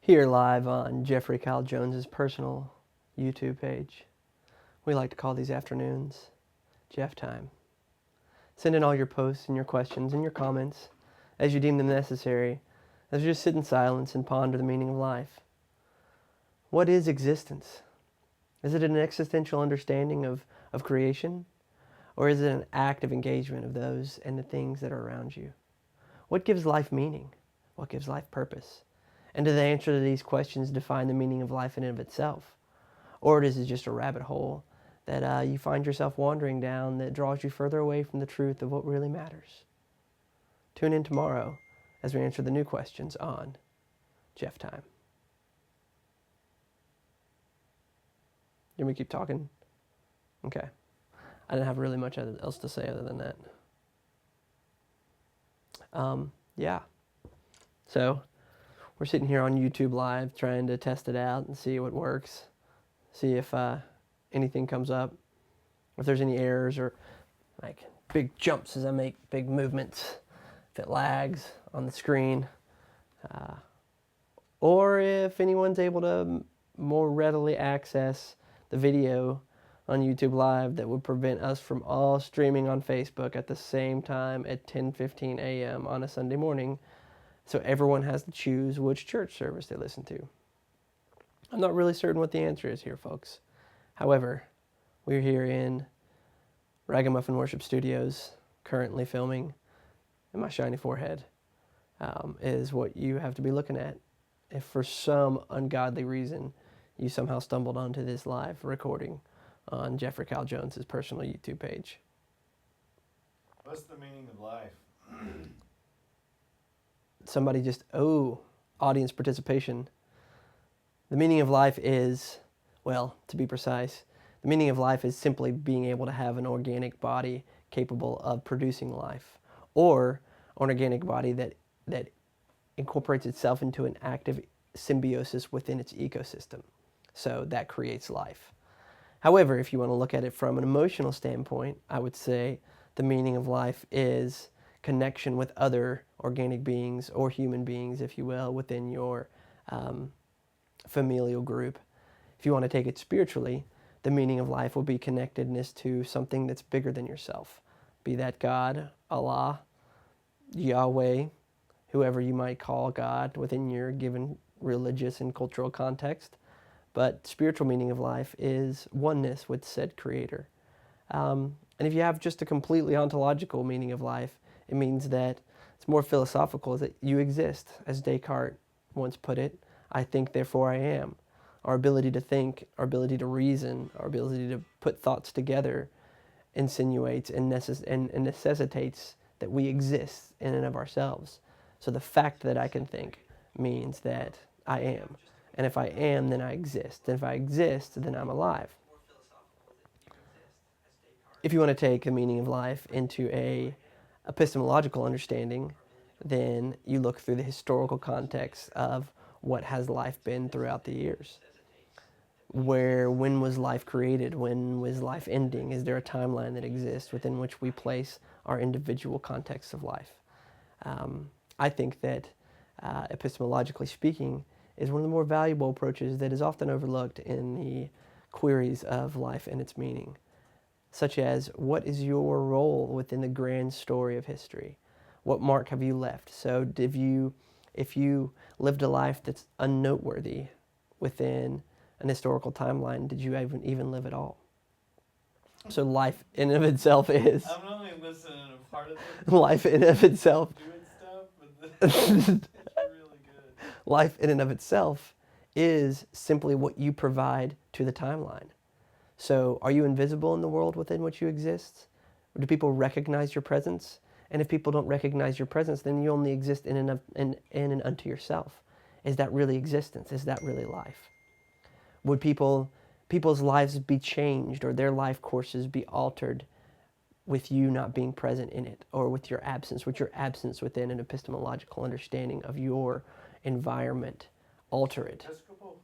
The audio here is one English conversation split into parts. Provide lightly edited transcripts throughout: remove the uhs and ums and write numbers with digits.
Here live on Jeffrey Kyle Jones's personal YouTube page. We like to call these afternoons Jeff time. Send in all your posts and your questions and your comments as you deem them necessary, as you just sit in silence and ponder the meaning of life. What is existence? Is it an existential understanding of creation? Or is it an active engagement of those and the things that are around you? What gives life meaning? What gives life purpose? And do the answer to these questions define the meaning of life in and of itself? Or is it just a rabbit hole that you find yourself wandering down that draws you further away from the truth of what really matters? Tune in tomorrow as we answer the new questions on Jeff Time. You want me to keep talking? Okay. I didn't have really much else to say other than that. Yeah. So, we're sitting here on YouTube Live trying to test it out and see what works. See if anything comes up. If there's any errors or like big jumps as I make big movements. If it lags on the screen. Or if anyone's able to more readily access the video on YouTube Live that would prevent us from all streaming on Facebook at the same time at 10:15 a.m. on a Sunday morning, so everyone has to choose which church service they listen to. I'm not really certain what the answer is here, folks. However, we're here in Ragamuffin Worship Studios, currently filming, and my shiny forehead is what you have to be looking at. If for some ungodly reason you somehow stumbled onto this live recording on Jeffrey Kyle Jones's personal YouTube page. What's the meaning of life? Somebody just, audience participation. The meaning of life is, well, to be precise, the meaning of life is simply being able to have an organic body capable of producing life, or an organic body that incorporates itself into an active symbiosis within its ecosystem. So that creates life. However, if you want to look at it from an emotional standpoint, I would say the meaning of life is connection with other organic beings or human beings, if you will, within your familial group. If you want to take it spiritually, the meaning of life will be connectedness to something that's bigger than yourself. Be that God, Allah, Yahweh, whoever you might call God within your given religious and cultural context. But spiritual meaning of life is oneness with said creator. And if you have just a completely ontological meaning of life, it means that it's more philosophical, is that you exist. As Descartes once put it, I think, therefore I am. Our ability to think, our ability to reason, our ability to put thoughts together insinuates and necessitates that we exist in and of ourselves. So the fact that I can think means that I am. And if I am, then I exist. And if I exist, then I'm alive. If you want to take the meaning of life into a epistemological understanding, then you look through the historical context of what has life been throughout the years. When was life created? When was life ending? Is there a timeline that exists within which we place our individual contexts of life? I think that, epistemologically speaking, is one of the more valuable approaches that is often overlooked in the queries of life and its meaning, such as, what is your role within the grand story of history? What mark have you left? So if you lived a life that's unnoteworthy within an historical timeline, did you even live at all? So life in and of itself is... I'm only listening to part of it. Life in and of itself... Doing stuff, but it's really good. Life in and of itself is simply what you provide to the timeline. So are you invisible in the world within which you exist? Or do people recognize your presence? And if people don't recognize your presence, then you only exist in and unto yourself. Is that really existence? Is that really life? Would people's lives be changed or their life courses be altered with you not being present in it, or with your absence within an epistemological understanding of your environment? Alter it. Episcopal?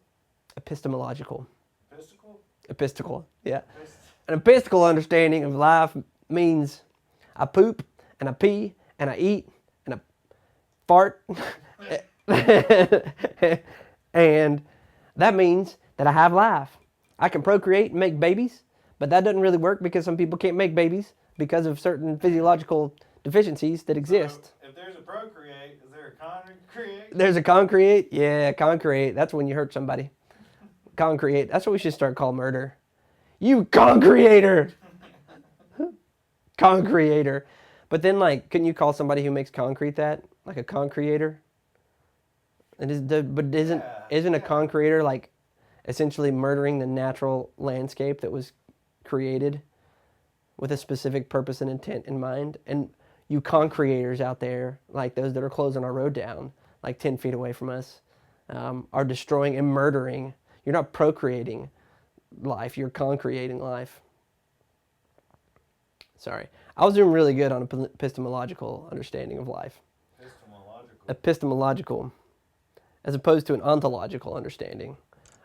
Epistemological. Episcopal? Epistical, yeah. An epistical understanding of life means I poop, and I pee, and I eat, and I fart, And that means that I have life. I can procreate and make babies, but that doesn't really work because some people can't make babies because of certain physiological deficiencies that exist. So if there's a procreate, is there a concreate? There's a concreate. Yeah, concreate. That's when you hurt somebody. Concreate. That's what we should start calling murder. You concreator. Concreator. But then, like, couldn't you call somebody who makes concrete that? Like a concreator? But isn't a concreator like essentially murdering the natural landscape that was created with a specific purpose and intent in mind? And you concreators out there, like those that are closing our road down, like 10 feet away from us, are destroying and murdering. You're not procreating life, you're concreating life. Sorry. I was doing really good on epistemological understanding of life. Epistemological, as opposed to an ontological understanding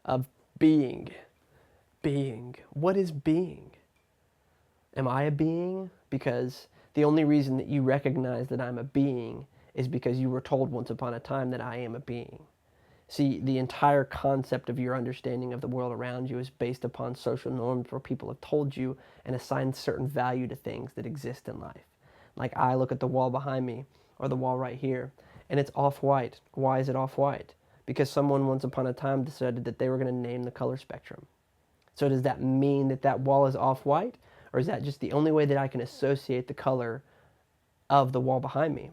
of being. Being. What is being? Am I a being? Because the only reason that you recognize that I'm a being is because you were told once upon a time that I am a being. See, the entire concept of your understanding of the world around you is based upon social norms where people have told you and assigned certain value to things that exist in life. Like I look at the wall behind me or the wall right here and it's off-white. Why is it off-white? Because someone once upon a time decided that they were going to name the color spectrum. So does that mean that that wall is off-white? Or is that just the only way that I can associate the color of the wall behind me?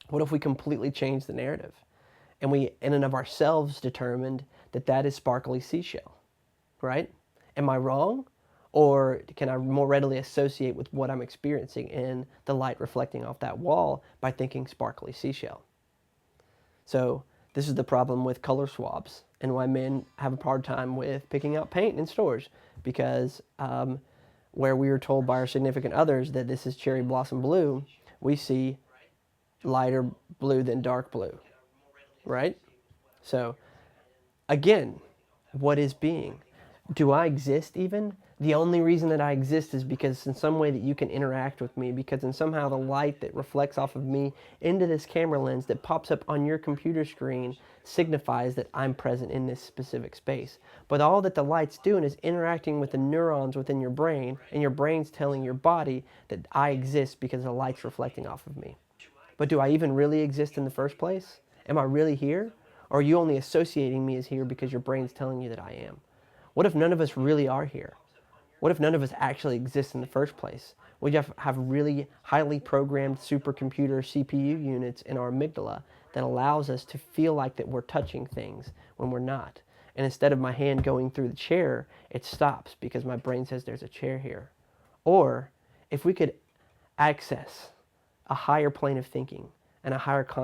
What if we completely change the narrative? And we, in and of ourselves, determined that that is sparkly seashell, right? Am I wrong? Or can I more readily associate with what I'm experiencing in the light reflecting off that wall by thinking sparkly seashell? So this is the problem with color swabs and why men have a hard time with picking out paint in stores, because where we were told by our significant others that this is cherry blossom blue, we see lighter blue than dark blue. Right? So, again, what is being? Do I exist even? The only reason that I exist is because in some way that you can interact with me, because in somehow the light that reflects off of me into this camera lens that pops up on your computer screen signifies that I'm present in this specific space. But all that the light's doing is interacting with the neurons within your brain, and your brain's telling your body that I exist because the light's reflecting off of me. But do I even really exist in the first place? Am I really here? Or are you only associating me as here because your brain's telling you that I am? What if none of us really are here? What if none of us actually exist in the first place? We have really highly programmed supercomputer CPU units in our amygdala that allows us to feel like that we're touching things when we're not. And instead of my hand going through the chair, it stops because my brain says there's a chair here. Or if we could access a higher plane of thinking and a higher consciousness,